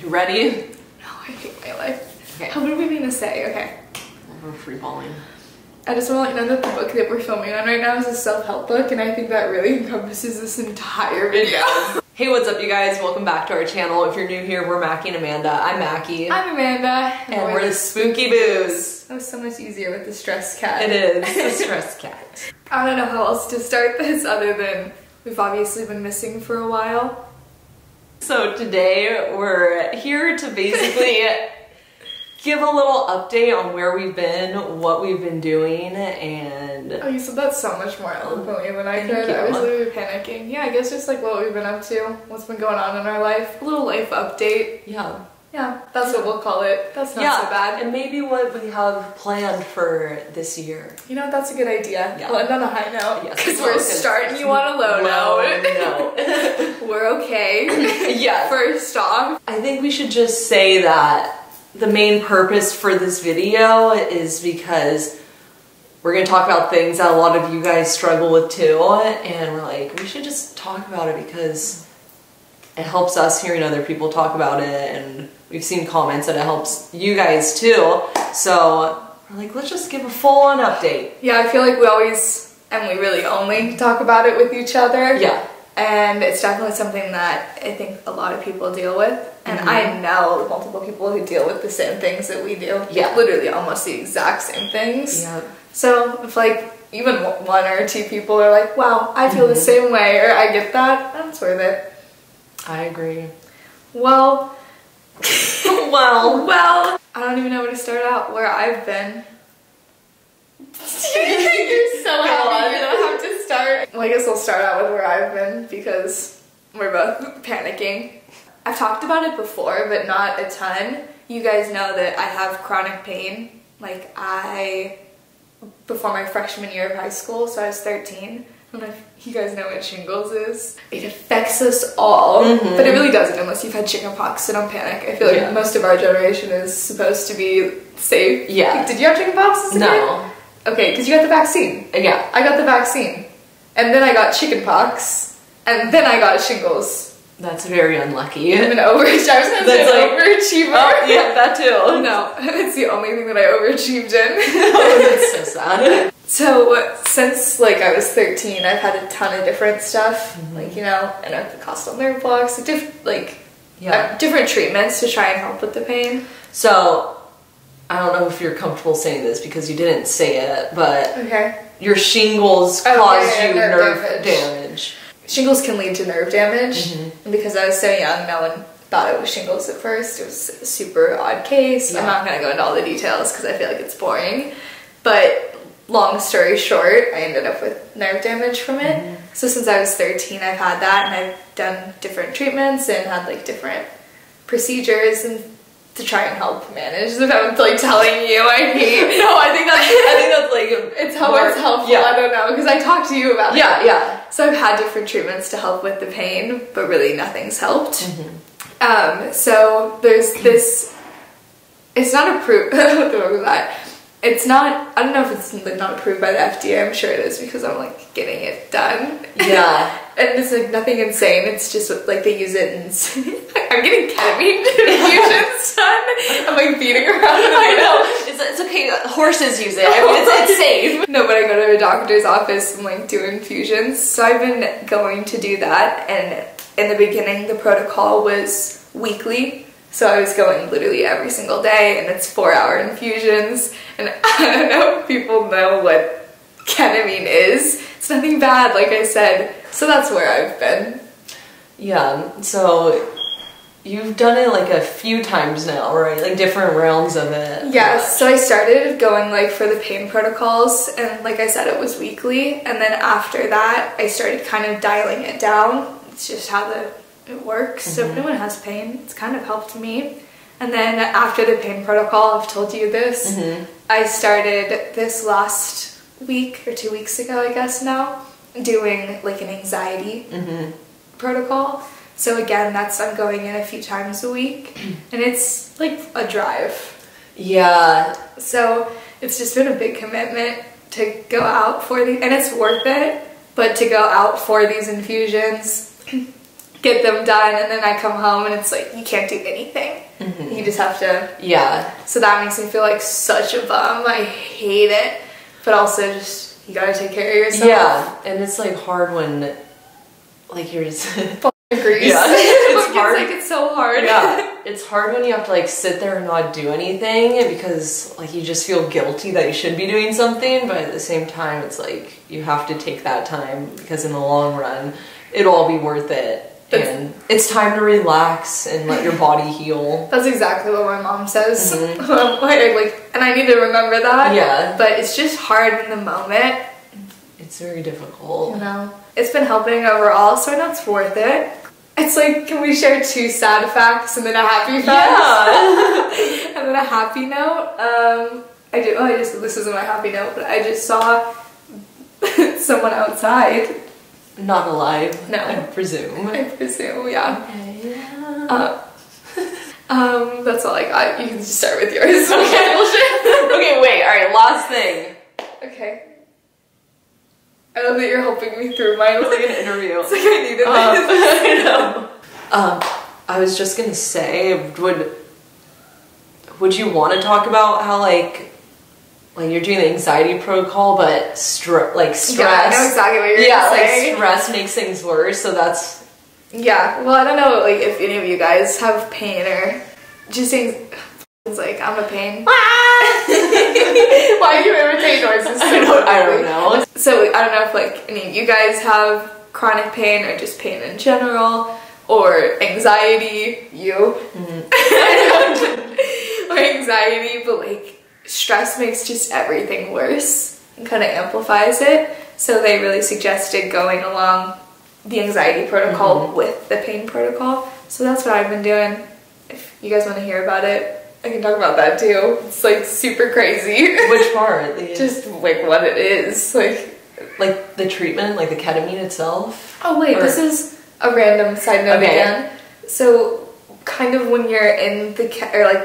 You ready? No, I hate my life. Okay. How what are we gonna say? Okay. We're free falling. I just want to let you know that the book that we're filming on right now is a self-help book, and I think that really encompasses this entire video. Hey, what's up, you guys? Welcome back to our channel. If you're new here, we're Mackie and Amanda. I'm Mackie. I'm Amanda. And we're the Spooky Boos. That was so much easier with the stress cat. It is, the stress cat. I don't know how else to start this other than we've obviously been missing for a while. So today we're here to basically give a little update on where we've been, what we've been doing, and... Oh, you said that so much more eloquently than I could. you. I was literally panicking. Yeah, I guess just like what we've been up to, what's been going on in our life, a little life update. Yeah. Yeah, that's what we'll call it. That's not so bad. And maybe what we have planned for this year. You know, that's a good idea. Yeah. We'll end on a high note. Yes, Because we're starting you on a low note. We're okay. Yeah. First off. I think we should just say that the main purpose for this video is because we're going to talk about things that a lot of you guys struggle with too, and we're like, we should just talk about it because it helps us hearing other people talk about it, and we've seen comments that it helps you guys too, so we're like, let's just give a full-on update. Yeah, I feel like we always, and we really only talk about it with each other. Yeah. And it's definitely something that I think a lot of people deal with. And I know multiple people who deal with the same things that we do. Yeah. Literally almost the exact same things. Yeah. So if like even one or two people are like, wow, I feel the same way, or I get that, that's worth it. I agree. Well, well, I don't even know where to start out, where I've been. You're so happy you don't have to start. Well, I guess I'll start out with where I've been because we're both panicking. I've talked about it before, but not a ton. You guys know that I have chronic pain. Like before my freshman year of high school, so I was 13. I don't know if you guys know what shingles is. It affects us all, but it really doesn't unless you've had chickenpox, so don't panic. I feel like most of our generation is supposed to be safe. Yeah. Did you have chickenpox as a kid? No. Okay, because you got the vaccine. Yeah. I got the vaccine. And then I got chickenpox. And then I got shingles. That's very unlucky. I'm an overachiever. I was gonna say overachiever. Oh, yeah, that too. No, it's the only thing that I overachieved in. Oh, that's so sad. So, since like I was 13, I've had a ton of different stuff. Like, you know, intercostal nerve blocks, different treatments to try and help with the pain. So, I don't know if you're comfortable saying this because you didn't say it, but your shingles caused you nerve damage. Shingles can lead to nerve damage, and because I was so young, no one thought it was shingles at first. It was a super odd case. I'm not going to go into all the details because I feel like it's boring, but long story short, I ended up with nerve damage from it. So since I was 13, I've had that, and I've done different treatments and had like different procedures and to try and help manage. If I'm like telling you, I hate. No, I think that's like it's helpful. Yeah. I don't know because I talked to you about it. Yeah. So I've had different treatments to help with the pain, but really nothing's helped. So there's this. It's not approved. What the fuck was that? It's not. I don't know if it's not approved by the FDA. I'm sure it is because I'm like getting it done. Yeah. And it's like nothing insane. It's just like they use it in. I'm getting ketamine infusions done. I'm like beating around. I know. It's okay. Horses use it. I mean, it's safe. No, but I go to a doctor's office and like do infusions. So I've been going to do that. And in the beginning, the protocol was weekly. So I was going literally every single day, and it's 4-hour infusions. And I don't know if people know what ketamine is. It's nothing bad, like I said. So that's where I've been. Yeah, so you've done it like a few times now, right? Like different realms of it. Yeah, so I started going like for the pain protocols, and like I said, it was weekly. And then after that, I started kind of dialing it down. It's just how it works. So if anyone has pain, it's kind of helped me. And then after the pain protocol, I've told you this, I started this last week or 2 weeks ago, I guess now, doing like an anxiety protocol. So again, I'm going in a few times a week, and it's like a drive. Yeah. So it's just been a big commitment to go out for and it's worth it, but to go out for these infusions, get them done, and then I come home and it's like you can't do anything. You just have to. Yeah. So that makes me feel like such a bum. I hate it, but also just you gotta take care of yourself. Yeah, and it's like hard when like you're just agrees. Yeah, it's hard. It's like it's so hard. Yeah, it's hard when you have to like sit there and not do anything because like you just feel guilty that you should be doing something, but at the same time it's like you have to take that time because in the long run it'll all be worth it. And it's time to relax and let your body heal. That's exactly what my mom says. Like, and I need to remember that. Yeah. But it's just hard in the moment. It's very difficult. You know, it's been helping overall, so I know it's worth it. It's like, can we share 2 sad facts and then a happy fact? Yeah. And then a happy note. This isn't my happy note, but I just saw someone outside. Not alive. No. I presume. I presume, yeah. Okay. That's all I got. You can just start with yours. Okay, wait. All right, last thing. Okay. I love that you're helping me through mine. It's like an interview. It's like I needed this. I know. I was just gonna say, would you want to talk about how like you're doing the anxiety protocol, but stress? Yeah, I know exactly what you're saying. Like stress makes things worse. So that's. Yeah. Well, I don't know, like if any of you guys have pain or just things like I'm a pain. Why do you imitate noises? So I don't know. So I don't know if like any of you guys have chronic pain or just pain in general or anxiety. Or anxiety, but like stress makes just everything worse and kind of amplifies it. So they really suggested going along the anxiety protocol with the pain protocol. So that's what I've been doing. If you guys want to hear about it, I can talk about that too. It's like super crazy. Which part? Just like what it is. Like the treatment, like the ketamine itself? Oh wait, this is a random side note again. So kind of when you're in the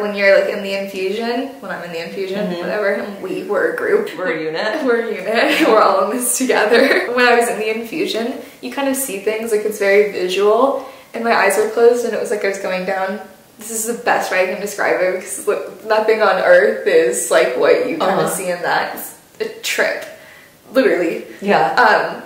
when you're like in the infusion, when I'm in the infusion, whatever, and we're a group. We're a unit. We're a unit. We're all in this together. When I was in the infusion, you kind of see things, like it's very visual, and my eyes were closed and it was like I was going down. This is the best way I can describe it because nothing on earth is like what you kind of see in that. It's a trip. Literally. Yeah.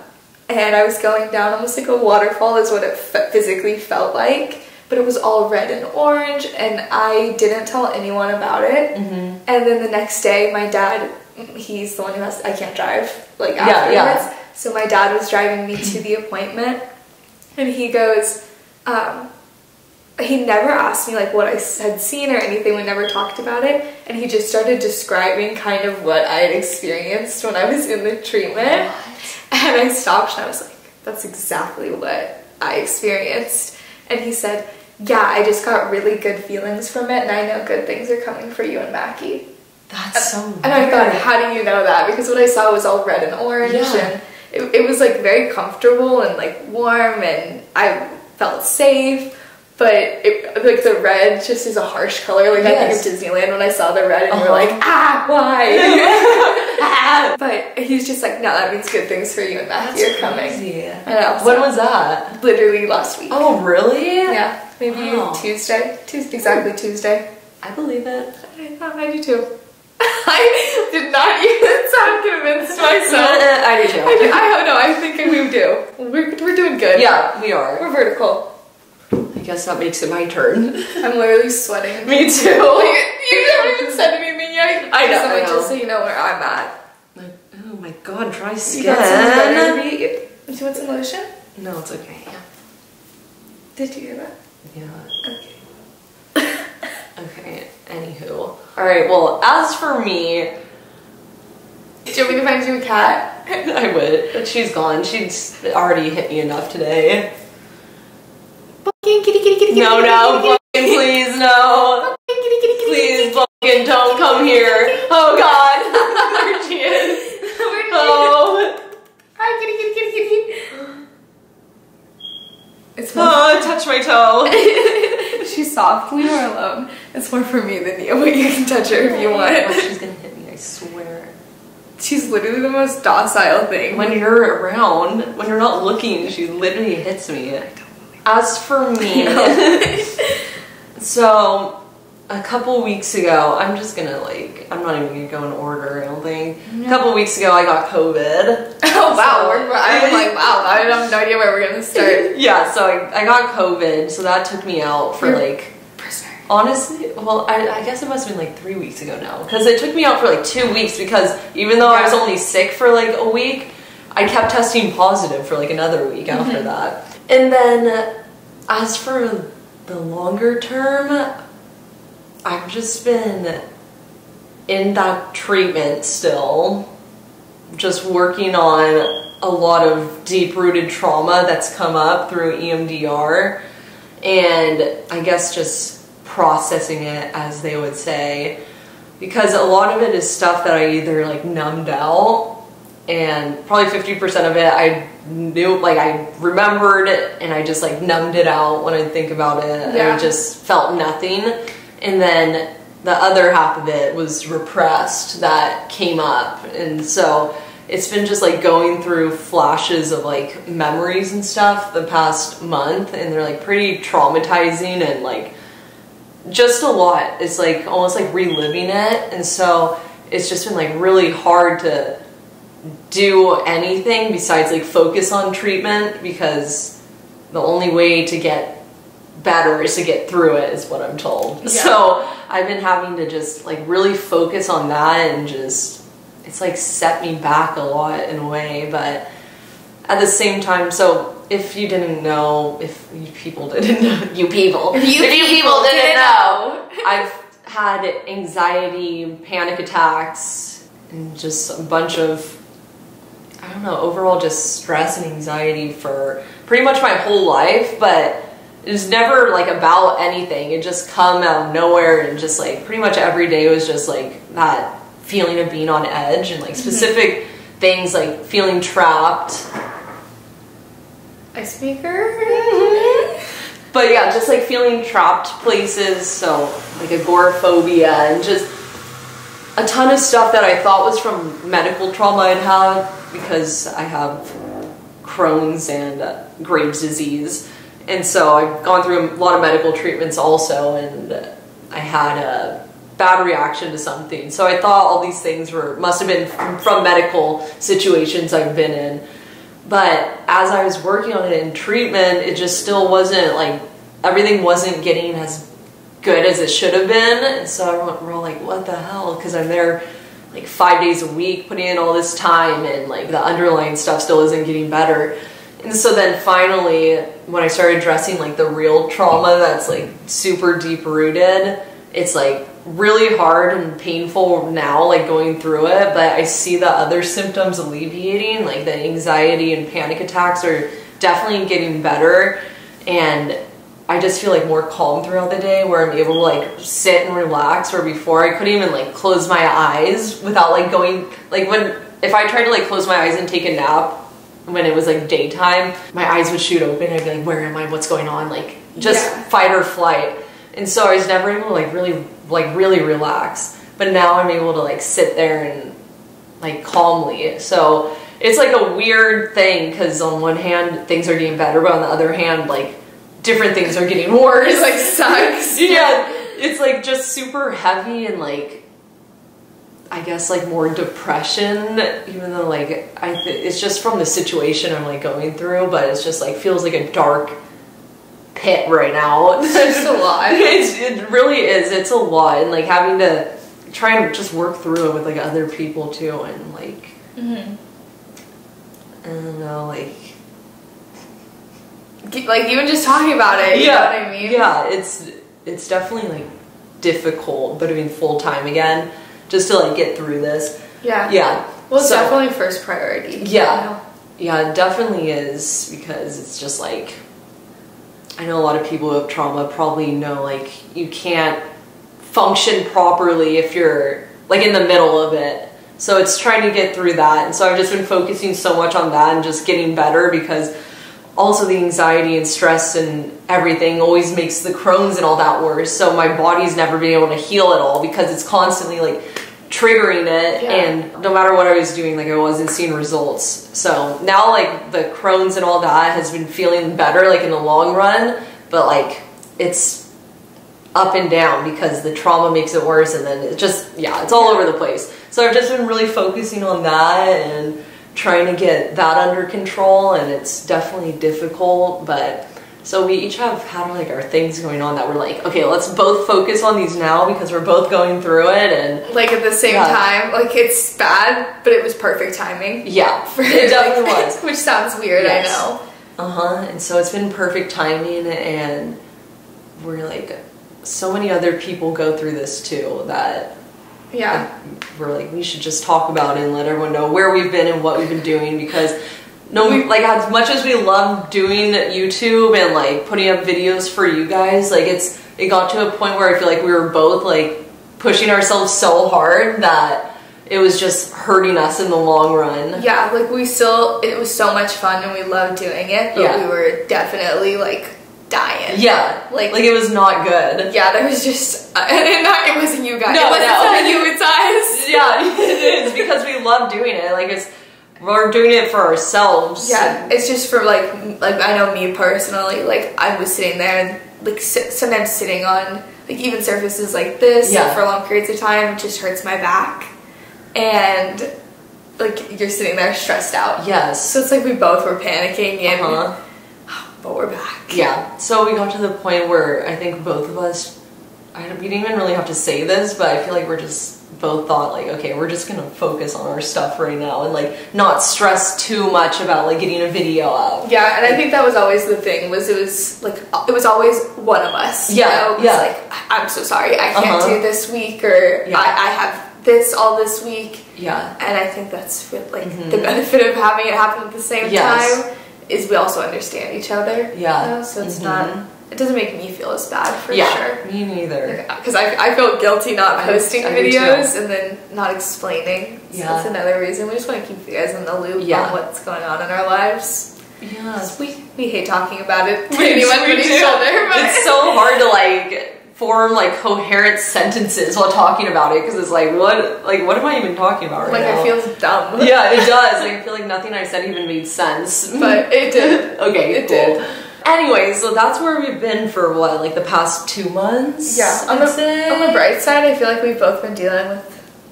And I was going down almost like a waterfall is what it physically felt like. But it was all red and orange, and I didn't tell anyone about it. And then the next day, my dad, he's the one who I can't drive, like, afterwards. Yeah. So my dad was driving me to the appointment, and he goes, he never asked me, like, what I had seen or anything. We never talked about it. And he just started describing kind of what I had experienced when I was in the treatment. And I stopped, and I was like, that's exactly what I experienced. And he said, yeah, I just got really good feelings from it, and I know good things are coming for you and Mackie. That's so weird. And I thought, how do you know that? Because what I saw was all red and orange, and it was like very comfortable and like warm, and I felt safe. But like the red just is a harsh color. Like I think of Disneyland when I saw the red, and we're like, why? But he's just like, no, that means good things for you and Mackie are coming. Crazy. I know. When was that? Literally last week. Oh, really? Yeah, maybe Tuesday. Exactly Tuesday. I believe it. I do too. I did not even sound convinced myself. I do too. I think we do. We're doing good. Yeah, we are. We're vertical. I guess that makes it my turn. I'm literally sweating. Me too. You haven't even said anything yet. I know. Just so you know where I'm at. Oh my god, dry skin. You got some better to be. Do you want some lotion? No, it's okay. Yeah. Did you hear that? Yeah. Okay. Okay, anywho. Alright, well, as for me... Do you want me to find you a cat? I would, but she's gone. She's already hit me enough today. Kitty. No, Bumpkin, please, no. Please, Bumpkin, don't come here. Oh, God. There she is. Oh. Hi, kitty. It's touch my toe. She's soft. Leave her alone. It's more for me than you, but you can touch her if you want. Oh, she's gonna hit me, I swear. She's literally the most docile thing. When you're around, when you're not looking, she literally hits me. I don't believe As for me, so a couple weeks ago, I'm just gonna I'm not even gonna go in order, I don't think. A couple weeks ago, I got COVID. Oh, wow. I'm like, wow, I have no idea where we're gonna start. Yeah, so I got COVID, so that took me out for honestly, well, I guess it must have been like 3 weeks ago now, because it took me out for like 2 weeks, because even though I was only sick for like a week, I kept testing positive for like another week after that. And then as for the longer term, I've just been in that treatment still, just working on a lot of deep-rooted trauma that's come up through EMDR, and I guess just processing it, as they would say, because a lot of it is stuff that I either like numbed out, and probably 50% of it I knew, like I remembered it and I just like numbed it out when I think about it, and I just felt nothing. And then the other half of it was repressed that came up, and so it's been just like going through flashes of like memories and stuff the past month, and they're like pretty traumatizing and like just a lot. It's like almost like reliving it, and so it's just been like really hard to do anything besides like focus on treatment, because the only way to get better is to get through it, is what I'm told. So I've been having to just like really focus on that, and just it's like set me back a lot in a way. But at the same time, so if you didn't know, if you people didn't know, if you people didn't know, I've had anxiety, panic attacks, and just a bunch of, I don't know, overall just stress and anxiety for pretty much my whole life, but it was never like about anything. It just come out of nowhere, and just like pretty much every day was just like that feeling of being on edge, and like specific things like feeling trapped. Ice maker? But yeah, just like feeling trapped places, so like agoraphobia, and just a ton of stuff that I thought was from medical trauma I'd had, because I have Crohn's and Graves' disease. And so I've gone through a lot of medical treatments also, and I had a bad reaction to something. So I thought all these things must have been from medical situations I've been in. But as I was working on it in treatment, it just still wasn't like, everything wasn't getting as good as it should have been. And so we're all like, what the hell? Because I'm there like 5 days a week putting in all this time, and like the underlying stuff still isn't getting better. And so then finally, when I started addressing like the real trauma that's like super deep rooted, it's like really hard and painful now, like going through it, but I see the other symptoms alleviating, like the anxiety and panic attacks are definitely getting better, and I just feel like more calm throughout the day, where I'm able to like sit and relax, where before I couldn't even like close my eyes without like going, like if I tried to like close my eyes and take a nap when it was like daytime, my eyes would shoot open. I'd be like, where am I? What's going on? Like just fight or flight. And so I was never able to like really relax. But now I'm able to like sit there and like calmly. So it's like a weird thing, because on one hand things are getting better, but on the other hand like different things are getting worse. It like sucks. Yeah, it's like just super heavy, and like I guess like more depression, even though like it's just from the situation I'm like going through, but it's just like feels like a dark pit right now. It's just a lot. It really is. It's a lot, and like having to try and just work through it with like other people too, and like I don't know, like even just talking about it, you know what I mean? Yeah, it's definitely like difficult, but I mean full time again, just to like get through this. Yeah. Well, it's definitely first priority. Yeah, it definitely is, because it's just like, I know a lot of people with trauma probably know like you can't function properly if you're like in the middle of it. So it's trying to get through that. And so I've just been focusing so much on that and just getting better, because also the anxiety and stress and everything always makes the Crohn's and all that worse. So my body's never been able to heal at all, because it's constantly like triggering it, and no matter what I was doing, like I wasn't seeing results. So now like the Crohn's and all that has been feeling better like in the long run, but like it's up and down because the trauma makes it worse, and then it just, it's all over the place. So I've just been really focusing on that and trying to get that under control, and it's definitely difficult, but so we each have had like our things going on that we're like, okay, let's both focus on these now because we're both going through it, and like at the same time, like it's bad, but it was perfect timing. Yeah, it definitely was. Which sounds weird, I know. And so it's been perfect timing, and we're like, so many other people go through this too that we're like, we should just talk about it and let everyone know where we've been and what we've been doing, because like as much as we love doing YouTube and like putting up videos for you guys, like it got to a point where I feel like we were both like pushing ourselves so hard that it was just hurting us in the long run. Yeah, like it was so much fun and we loved doing it, but we were definitely like dying. Yeah, like it was not good. Yeah, there was just, it wasn't you guys. No, it wasn't you, it's us. Yeah, it is, because we love doing it. Like we're doing it for ourselves. Yeah, it's just for like I know me personally, like I was sitting there and like sometimes sitting on like even surfaces like this for long periods of time, it just hurts my back. And like you're sitting there stressed out. Yes. So it's like we both were panicking and but we're back. Yeah. So we got to the point where I think both of us, we didn't even really have to say this, but I feel like we're just both thought like, okay, we're just gonna focus on our stuff right now and like not stress too much about like getting a video out. Yeah, and I think that was always the thing, was it was always one of us. Yeah. You know? It was like, I'm so sorry, I can't do this week, or I have this all this week. Yeah. And I think that's like the benefit of having it happen at the same time, is we also understand each other. Yeah. You know? So it's not, it doesn't make me feel as bad, for sure. Me neither. Because I feel guilty not posting videos and then not explaining. So that's another reason. We just want to keep you guys in the loop on what's going on in our lives. Yeah. We hate talking about it to anyone but each other. But it's so hard to like form like coherent sentences while talking about it, because it's like what am I even talking about right now? Like it feels dumb. Yeah, it does. Like, I feel like nothing I said even made sense. But it did. Okay, it did. Anyway, so that's where we've been for what, like the past 2 months? Yeah. On the bright side, I feel like we've both been dealing with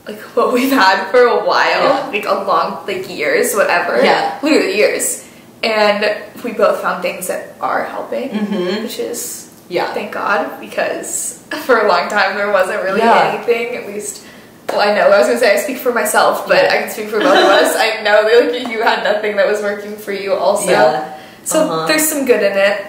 like what we've had for a while, like a long, like years, whatever. Yeah. Literally years. And we both found things that are helping, which is thank God, because for a long time there wasn't really anything, at least. Well, I know, I was gonna say I speak for myself, but I can speak for both of us. I know that like, you had nothing that was working for you also. Yeah. So there's some good in it.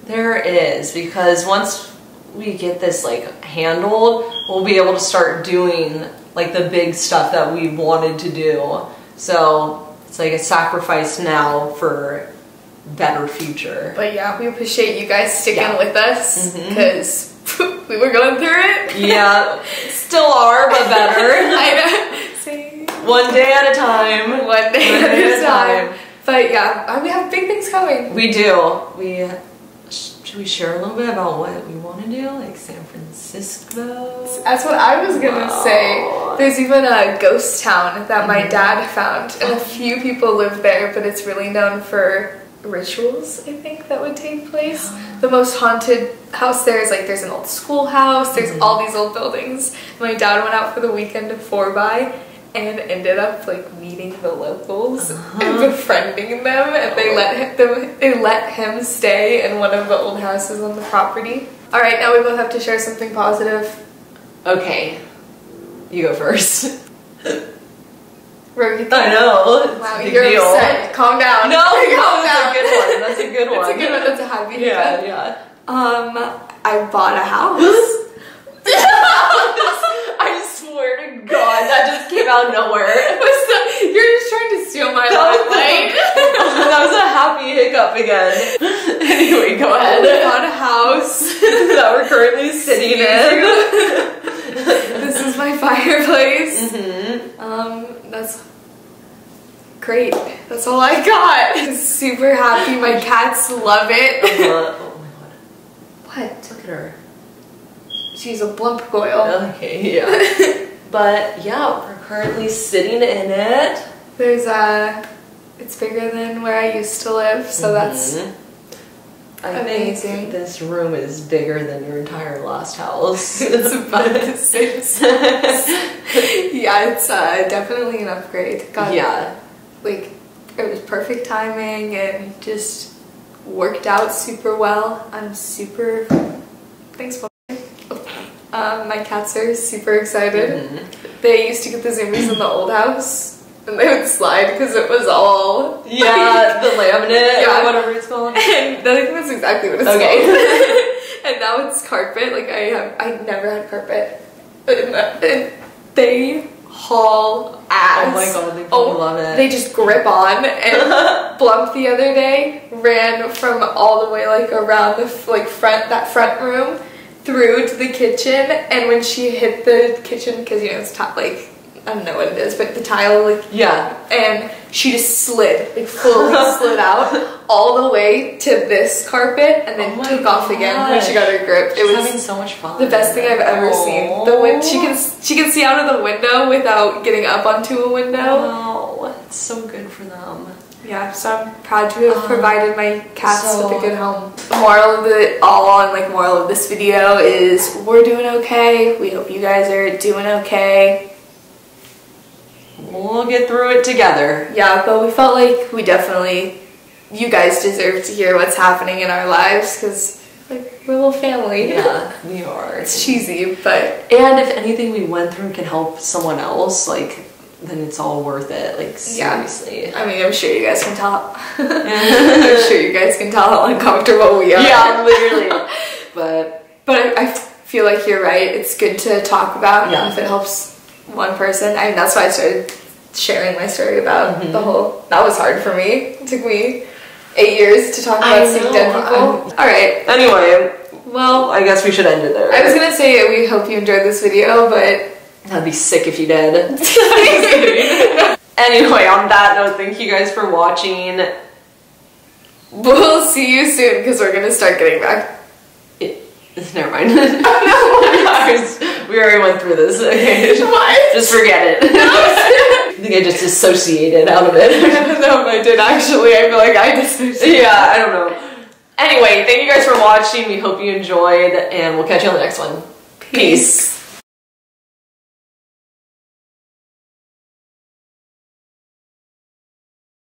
There is, because once we get this like handled, we'll be able to start doing like the big stuff that we wanted to do. So it's like a sacrifice now for better future. But yeah, we appreciate you guys sticking with us, because we were going through it. Yeah, still are, but better. I know. Same. One day at a time. One day at a time. But yeah, we have big things coming. We do. Should we share a little bit about what we want to do? Like San Francisco? That's what I was going to say. There's even a ghost town that my dad found. And a few people live there, but it's really known for rituals, I think, that would take place. The most haunted house there is like, there's an old schoolhouse. There's all these old buildings. My dad went out for the weekend to 4-by. And ended up like meeting the locals and befriending them, and they let him stay in one of the old houses on the property. All right, now we both have to share something positive. Okay, you go first. I know. Wow, you're upset. Calm down. No, calm down. That's a good one. That's a good one. That's a good one. That's a happy. Yeah. I bought a house. I swear to God, that just came out of nowhere. You're just trying to steal my limelight. That was a happy hiccup again. Anyway, go ahead. We bought a house that we're currently sitting in. This is my fireplace. That's great. That's all I got. Super happy. My cats love it. Oh my God. What? Look at her. She's a blump goyle. Okay, yeah. But yeah, we're currently sitting in it. There's it's bigger than where I used to live, so that's amazing. I think this room is bigger than your entire last house. It's about the same size. Yeah, it's definitely an upgrade. Yeah. Like, it was perfect timing and just worked out super well. I'm super... Thanks, Paul. My cats are super excited. They used to get the zoomies in the old house, and they would slide because it was all... Yeah, the laminate or whatever it's called. And I think that's exactly what it's called. And now it's carpet. Like, I never had carpet. And they haul ass. Oh my god, they probably love it. They just grip on. And Blump the other day ran from all the way like around the front room through to the kitchen, and when she hit the kitchen, because you know it's like I don't know what it is, but the tile, like, yeah, and she just slid, like fully slid out all the way to this carpet, and then took off again when she got her grip. She's it was having so much fun. The best thing I've ever seen. The wind, she can see out of the window without getting up onto a window. Wow, it's so good for them. Yeah, so I'm proud to have provided my cats with a good home. The moral of this video is we're doing okay. We hope you guys are doing okay. We'll get through it together. Yeah, but we felt like you guys deserve to hear what's happening in our lives, because like, we're a little family. Yeah, we are. It's cheesy, but... And if anything we went through can help someone else, like, then it's all worth it, like, seriously. Yeah. I mean, I'm sure you guys can tell. I'm sure you guys can tell how uncomfortable we are. Yeah, literally. But I feel like you're right. It's good to talk about if it helps one person. I mean, that's why I started sharing my story about the whole... That was hard for me. It took me 8 years to talk about seeing dead people. Alright. Anyway, well, I guess we should end it there. I was gonna say we hope you enjoyed this video, but... That'd be sick if you did. Anyway, on that note, thank you guys for watching. We'll see you soon, because we're gonna start getting back. Never mind. We already went through this. Okay. What? Just forget it. I think I just dissociated out of it. I don't know if I did actually. I feel like I dissociated. Yeah, I don't know. Anyway, thank you guys for watching. We hope you enjoyed, and we'll catch you on the next one. Peace.